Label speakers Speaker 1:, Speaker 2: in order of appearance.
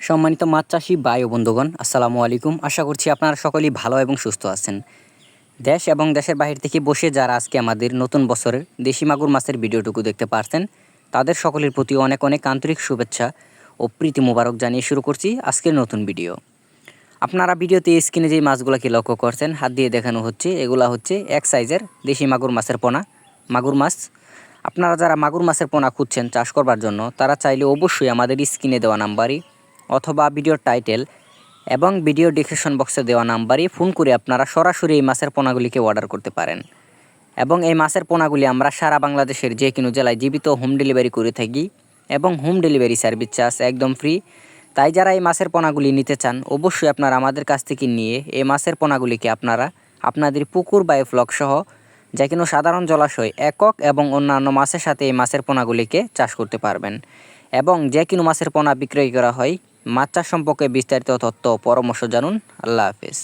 Speaker 1: সম্মানিত মাছ চাষি ভাই ও বন্ধুগণ, আসসালামু আলাইকুম। আশা করছি আপনারা সকলেই ভালো এবং সুস্থ আছেন। দেশ এবং দেশের বাহির থেকে বসে যারা আজকে আমাদের নতুন বছরের দেশি মাগুর মাছের ভিডিওটুকু দেখতে পারছেন, তাদের সকলের প্রতি অনেক অনেক আন্তরিক শুভেচ্ছা ও প্রীতি মোবারক জানিয়ে শুরু করছি আজকের নতুন ভিডিও। আপনারা ভিডিওতে স্ক্রিনে যেই মাছগুলোকে লক্ষ্য করছেন, হাত দিয়ে দেখানো হচ্ছে, এগুলা হচ্ছে এক সাইজের দেশি মাগুর মাছের পোনা, মাগুর মাছ। আপনারা যারা মাগুর মাছের পোনা খুঁজছেন চাষ করবার জন্য, তারা চাইলে অবশ্যই আমাদের স্ক্রিনে দেওয়া নাম্বারই অথবা ভিডিওর টাইটেল এবং ভিডিও ডিসক্রিপশন বক্সে দেওয়া নাম্বারে ফোন করে আপনারা সরাসরি এই মাছের পোনাগুলিকে অর্ডার করতে পারেন। এবং এই মাছের পোনাগুলি আমরা সারা বাংলাদেশের যে কোনো জেলায় জীবিত হোম ডেলিভারি করে থাকি এবং হোম ডেলিভারি সার্ভিস চার্জ একদম ফ্রি। তাই যারা এই মাছের পোনাগুলি নিতে চান, অবশ্যই আপনারা আমাদের কাছ থেকে নিয়ে এই মাছের পোনাগুলিকে আপনারা আপনাদের পুকুর বা ফ্লক সহ যে কোনো সাধারণ জলাশয়, একক এবং অন্যান্য মাছের সাথে এই মাছের পোনাগুলিকে চাষ করতে পারবেন। এবং যে কোনো মাছের পোনা বিক্রয় করা হয়। মাছ চাষ সম্পর্কে বিস্তারিত তথ্য ও পরামর্শ জানুন। আল্লাহ হাফেজ।